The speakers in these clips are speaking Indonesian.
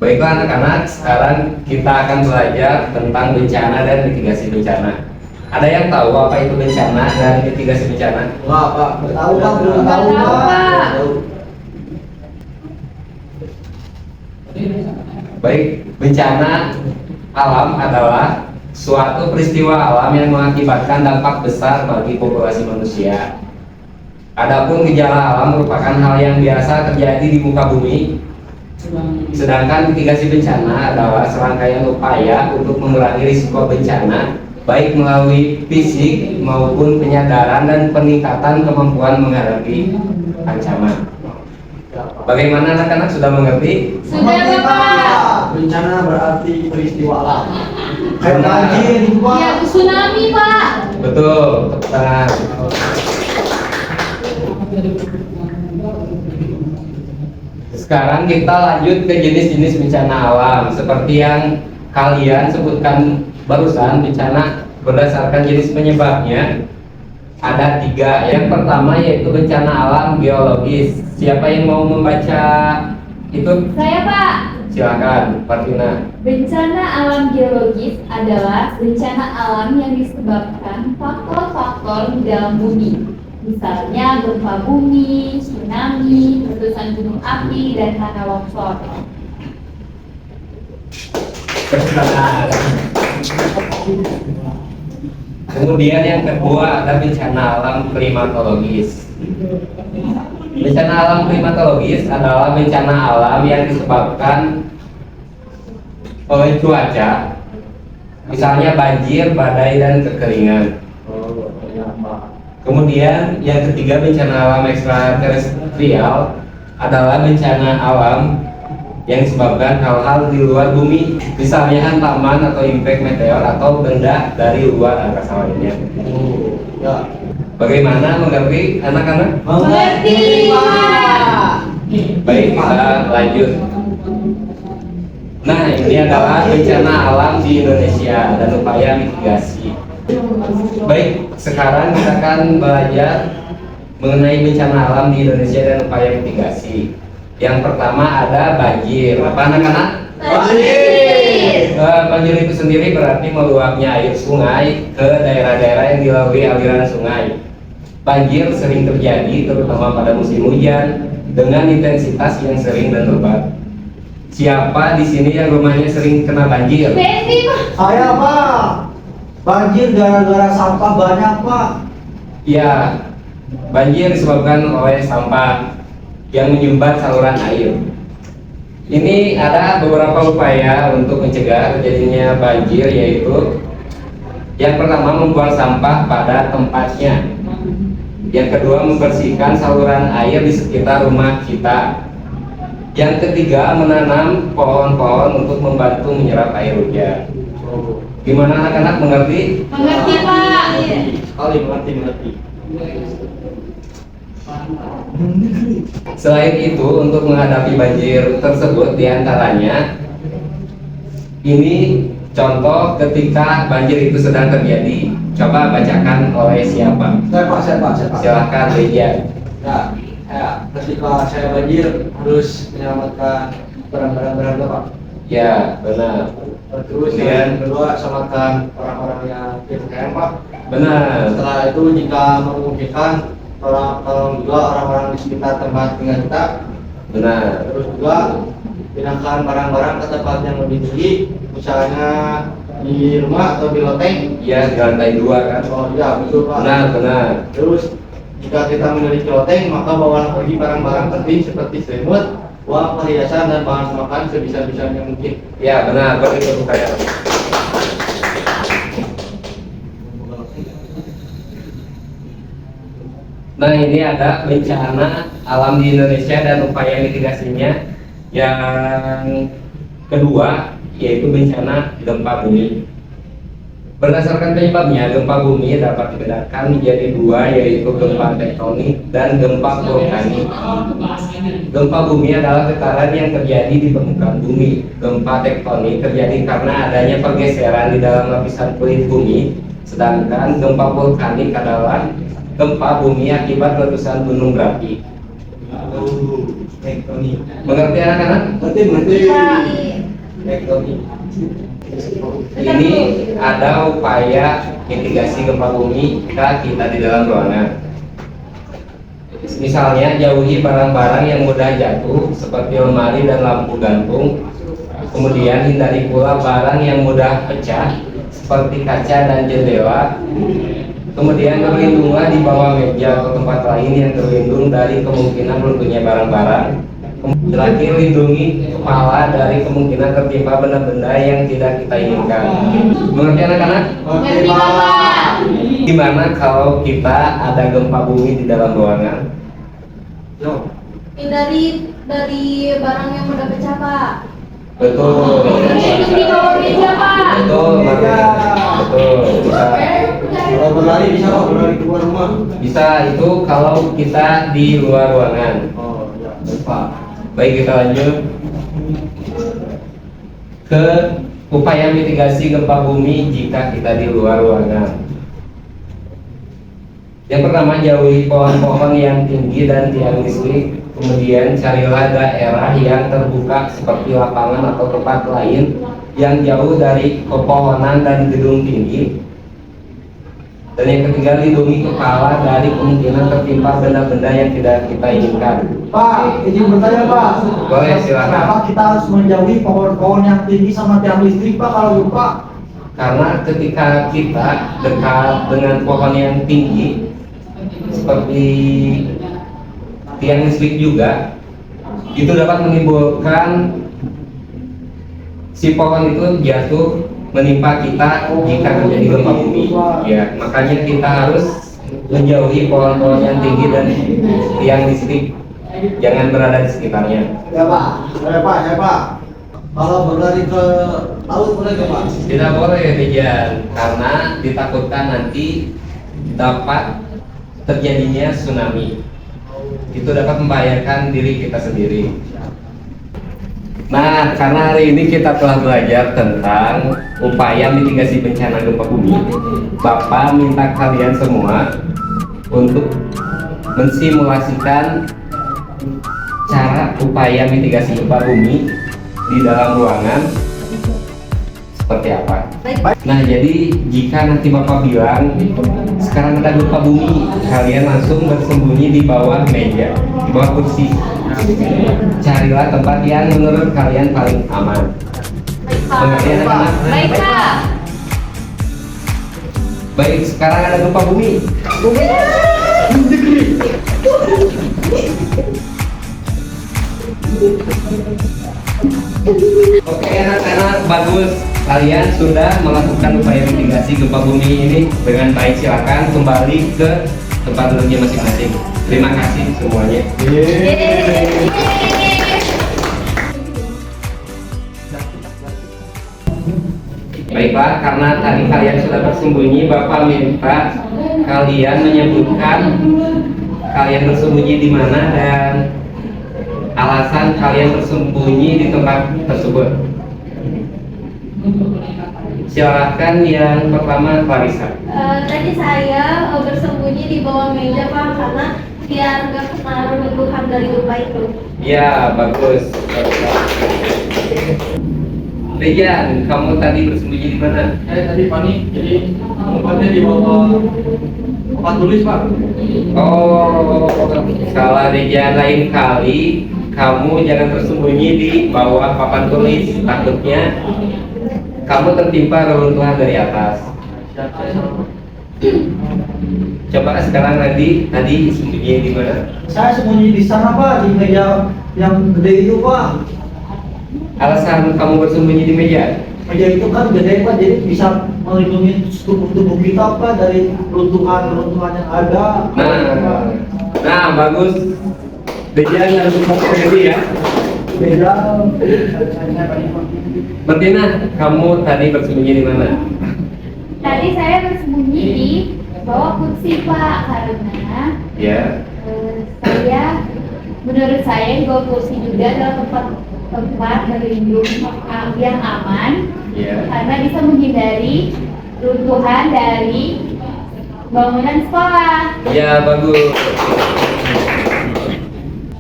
Baiklah anak-anak, sekarang kita akan belajar tentang bencana dan mitigasi bencana. Ada yang tahu apa itu bencana dan mitigasi bencana? Wah, Pak, tahu Pak, belum tahu Pak. Baik, bencana alam adalah suatu peristiwa alam yang mengakibatkan dampak besar bagi populasi manusia. Adapun gejala alam merupakan hal yang biasa terjadi di muka bumi. Sedangkan mitigasi bencana adalah serangkaian upaya untuk mengurangi risiko bencana, baik melalui fisik maupun penyadaran dan peningkatan kemampuan menghadapi ancaman. Bagaimana anak-anak, sudah mengerti? Sudah, Bapak. Bencana berarti peristiwa alam. Kayak banjir itu, Pak. Ya, tsunami, Pak. Betul, tepuk tangan. Sekarang kita lanjut ke jenis-jenis bencana alam. Seperti yang kalian sebutkan barusan, bencana berdasarkan jenis penyebabnya ada 3. Yang pertama yaitu bencana alam geologis. Siapa yang mau membaca itu? Saya, Pak. Silakan, Partina. Bencana alam geologis adalah bencana alam yang disebabkan faktor-faktor di dalam bumi. Misalnya gempa bumi, tsunami, letusan gunung api, dan tanah longsor. Kemudian yang kedua ada bencana alam klimatologis. Bencana alam klimatologis adalah bencana alam yang disebabkan oleh cuaca, misalnya banjir, badai, dan kekeringan. Kemudian yang ketiga bencana alam ekstraterestrial adalah bencana alam yang disebabkan hal-hal di luar bumi, misalnya hantaman atau impact meteor atau benda dari luar angkasa lainnya. Ya. Bagaimana, mengerti anak-anak? Mengerti, Pak. Baik, kita lanjut. Nah, ini adalah bencana alam di Indonesia dan upaya mitigasi. Baik, sekarang kita akan belajar mengenai bencana alam di Indonesia dan upaya mitigasi. Yang pertama ada banjir. Apa anak-anak? Banjir. Banjir itu sendiri berarti meluapnya air sungai ke daerah-daerah yang dilalui aliran sungai. Banjir sering terjadi terutama pada musim hujan dengan intensitas yang sering dan lebat. Siapa di sini yang rumahnya sering kena banjir? Fendi, Pak. Saya, Pak. Banjir gara-gara sampah banyak, Pak. Ya, banjir disebabkan oleh sampah yang menyumbat saluran air. Ini ada beberapa upaya untuk mencegah terjadinya banjir, yaitu yang pertama membuang sampah pada tempatnya. Yang kedua membersihkan saluran air di sekitar rumah kita. Yang ketiga menanam pohon-pohon untuk membantu menyerap air hujan. Gimana anak-anak, mengerti? Mengerti, Pak. Sekali mengerti. Selain itu, untuk menghadapi banjir tersebut diantaranya ini contoh ketika banjir itu sedang terjadi. Coba bacakan oleh siapa? Saya, Pak. Silahkan, Reja. Ya, ketika saya banjir harus menyelamatkan barang-barang berharga, Pak. Ya, benar. Terus yang kedua selamatkan orang-orang yang PPKM, Pak. Benar. Setelah itu jika memungkinkan tolong juga orang-orang di sekitar tempat tinggal kita. Benar. Terus juga pindahkan barang-barang ke tempat yang lebih tinggi, misalnya di rumah atau di loteng. Ya, di lantai 2 kan? Oh iya, betul, Pak. Benar. Terus jika kita memiliki loteng, maka bawa pergi barang-barang penting seperti selimut, uang, perhiasan, dan bahan makan sebisa-bisanya mungkin. Ya, benar. Begitu saya. Nah, ini ada bencana alam di Indonesia dan upaya mitigasinya. Yang kedua yaitu bencana gempa bumi. Berdasarkan penyebabnya, gempa bumi dapat dibedakan menjadi 2, yaitu gempa tektonik dan gempa vulkanik. Gempa bumi adalah getaran yang terjadi di permukaan bumi. Gempa tektonik terjadi karena adanya pergeseran di dalam lapisan kulit bumi, sedangkan gempa vulkanik adalah gempa bumi akibat letusan gunung berapi. Tektonik. Mengerti anak-anak? Mengerti. Ini ada upaya mitigasi gempa bumi jika kita di dalam ruangan. Misalnya jauhi barang-barang yang mudah jatuh seperti lemari dan lampu gantung. Kemudian hindari pula barang yang mudah pecah seperti kaca dan jendela. Kemudian berlindunglah di bawah meja atau tempat lain yang terlindung dari kemungkinan runtuhnya barang-barang. Terakhir, lindungi kepala dari kemungkinan tertimpa benda-benda yang tidak kita inginkan. Mengerti anak-anak? Mengerti Bapak. Gimana kalau kita ada gempa bumi di dalam ruangan? Hindari dari barang yang mudah pecah, Pak. Betul. Lindung di bawah meja, Pak. Betul, Martin. Betul. Bisa. Kalau berlari bisa kok, berlari keluar rumah. Bisa itu kalau kita di luar ruangan. Oh ya, baik Pak. Baik, kita lanjut ke upaya mitigasi gempa bumi jika kita di luar ruangan. Yang pertama, jauhi pohon-pohon yang tinggi dan tiang listrik. Kemudian carilah daerah yang terbuka seperti lapangan atau tempat lain yang jauh dari pepohonan dan gedung tinggi. Dan yang ketiga, lindungi kepala dari kemungkinan tertimpa benda-benda yang tidak kita inginkan. Pak, izin bertanya Pak. Boleh, silakan. Kenapa kita harus menjauhi pohon-pohon yang tinggi sama tiang listrik Pak kalau lupa? Karena ketika kita dekat dengan pohon yang tinggi seperti tiang listrik juga, itu dapat menimbulkan si pohon itu jatuh menimpa kita jika terjadi gempa bumi. Ya, makanya kita harus menjauhi pohon-pohon yang tinggi dan tiang listrik, jangan berada di sekitarnya. Ya Pak, saya Pak. Kalau berlari ke laut boleh nggak Pak? Tidak boleh, Dejan, karena ditakutkan nanti dapat terjadinya tsunami. Itu dapat membahayakan diri kita sendiri. Nah, karena hari ini kita telah belajar tentang upaya mitigasi bencana gempa bumi, Bapak minta kalian semua untuk mensimulasikan cara upaya mitigasi gempa bumi di dalam ruangan seperti apa. Nah, jadi jika nanti Bapak bilang sekarang ada gempa bumi, kalian langsung bersembunyi di bawah meja, di bawah kursi. Carilah tempat yang menurut kalian paling aman. Mengerti anak-anak? Baik, Pak. Baik, sekarang ada gempa bumi. Oke anak-anak, bagus. Kalian sudah melakukan upaya mitigasi gempa bumi ini dengan baik. Silakan kembali ke tempat duduknya masing-masing. Terima kasih semuanya. Baiklah, karena tadi kalian sudah bersembunyi, Bapak minta kalian menyebutkan kalian bersembunyi di mana dan alasan kalian bersembunyi di tempat tersebut. Silahkan yang pertama, Clarissa. Tadi saya bersembunyi di bawah meja, Pak, karena biar nggak kena runtuhan dari gempa itu. Ya, bagus. Dejan, kamu tadi bersembunyi di mana? Saya tadi panik, jadi tempatnya di bawah papan tulis Pak. Oh, salah Dejan. Lain kali kamu jangan bersembunyi di bawah papan tulis, takutnya kamu tertimpa reruntuhan dari atas. Coba sekarang tadi sembunyi di mana? Saya sembunyi di sana Pak, di meja yang gede itu Pak. Alasan kamu bersembunyi di meja? Meja itu kan gede Pak, jadi bisa melindungi tubuh kita Pak dari runtuhan yang ada. Nah, bagus. Dejan harus berhenti ya. Beda. Martina, kamu tadi bersembunyi di mana? Tadi saya bersembunyi di bawah kursi, Pak, karena Ya. menurut saya di bawah kursi juga adalah tempat berlindung yang aman, Ya. karena bisa menghindari runtuhan dari bangunan sekolah. Ya, bagus.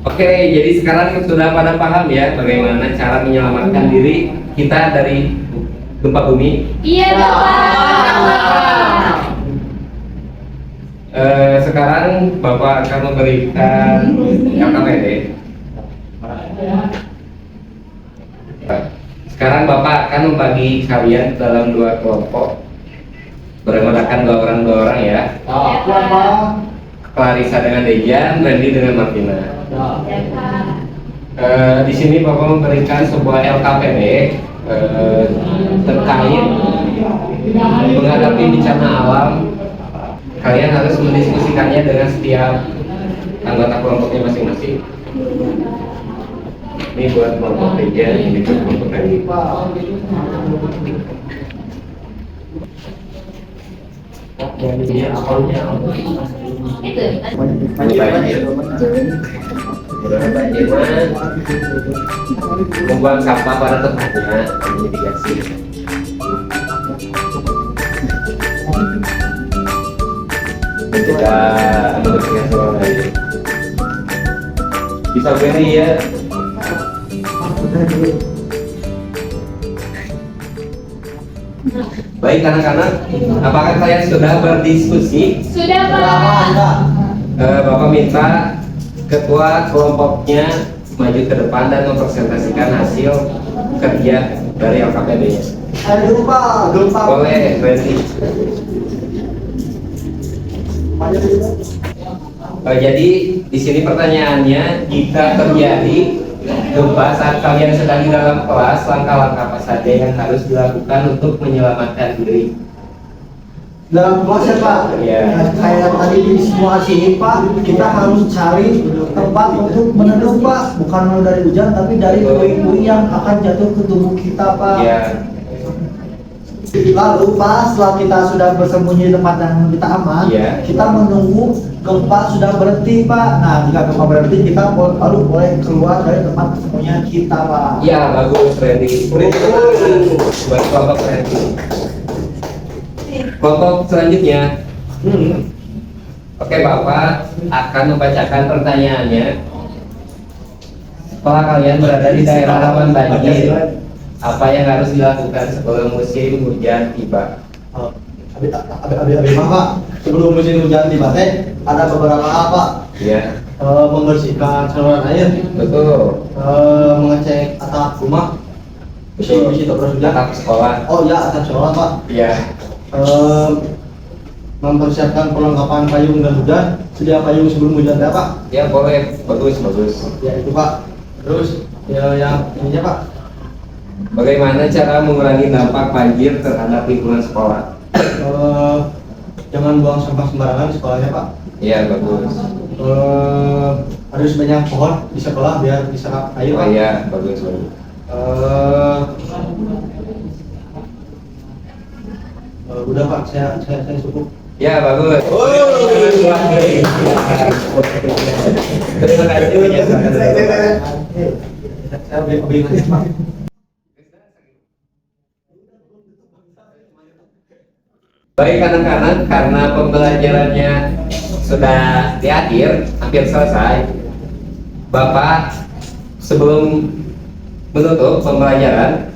Oke, jadi sekarang sudah pada paham ya bagaimana cara menyelamatkan diri kita dari gempa bumi. Iya, Bapak. Sekarang Bapak akan memberikan LKPD. Sekarang Bapak akan membagi kalian dalam 2 kelompok bermodalkan 2 orang ya. Apa? Clarissa dengan Dejan, Randy dengan Martina. Ya, Pak. Di sini Bapak memberikan sebuah LKPD terkait menghadapi bencana alam. Kalian harus mendiskusikannya dengan setiap anggota kelompoknya masing-masing. Ini buat kelompok Dejan, ini buat kelompok Randy. Itu. Banjir membuang sampah pada tempatnya, mitigasi. Mencegah membersihkan saluran air. Bisa begini ya. Baik anak-anak, apakah kalian sudah berdiskusi? Sudah, Pak. Bapak minta ketua kelompoknya maju ke depan dan mempresentasikan hasil kerja dari LKPD-nya. Ayo Pak, gempa. Boleh, Randy. Jadi di sini pertanyaannya, jika terjadi gempa saat kalian sedang di dalam kelas, langkah-langkah apa saja yang harus dilakukan untuk menyelamatkan diri? Dalam kelas ya Pak, Iya. kayak tadi di simulasi ini Pak, kita harus cari tempat untuk menenun Pak, bukan mulai dari hujan tapi dari puing-puing yang akan jatuh ke tubuh kita Pak. Ya, Lalu Pak, setelah kita sudah bersembunyi di tempat yang kita aman, Iya. kita menunggu gempa sudah berhenti Pak. Nah, jika gempa berhenti, kita baru boleh keluar dari tempat persembunyian kita Pak. ya bagus Randy. Beri tepuk tangan buat kelompok Randy. Kelompok selanjutnya. Oke, Bapak akan membacakan pertanyaannya. Setelah kalian berada di daerah rawan banjir, apa yang harus dilakukan sebelum musim hujan tiba? Abi Pak, sebelum musim hujan tiba teh ada beberapa hal Pak. Ya, Membersihkan saluran air, betul. mengecek atap rumah, Betul. bisi terus hujan. Atap sekolah. Oh iya, atap sekolah Pak. Ya, Mempersiapkan perlengkapan payung dan hujan, sedia payung sebelum hujan ya Pak. ya boleh. Bagus, bagus. Ya itu Pak. Terus ya yang ininya Pak. Bagaimana cara mengurangi dampak banjir terhadap lingkungan sekolah? Jangan buang sampah sembarangan di sekolahnya Pak. Ya, bagus. Harus banyak pohon di sekolah biar bisa air Oh Pak. iya, bagus, bagus. Udah Pak, saya cukup. Ya, bagus. Terima kasih banyak. Saya bingung Pak. Baik anak-anak, karena pembelajarannya sudah di akhir, hampir selesai. Bapak sebelum menutup pembelajaran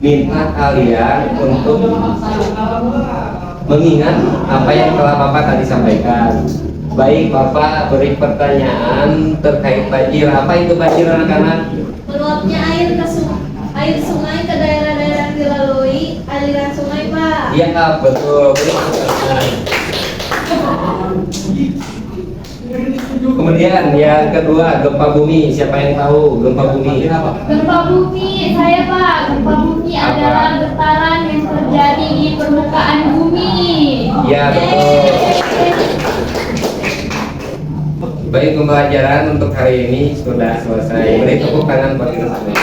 minta kalian untuk mengingat apa yang telah Bapak tadi sampaikan. Baik, Bapak beri pertanyaan terkait banjir. Apa itu banjir anak-anak? Meluapnya air sungai ke daerah-daerah yang dilalui aliran sungai, Pak. Iya, betul. Beri pertanyaan. Kemudian yang kedua, gempa bumi. Siapa yang tahu gempa bumi? Gempa bumi, saya Pak. Gempa bumi Apa? adalah getaran yang terjadi di permukaan bumi. Ya, betul. Baik, pembelajaran untuk hari ini sudah selesai. Beri tepuk tangan buat kita semua.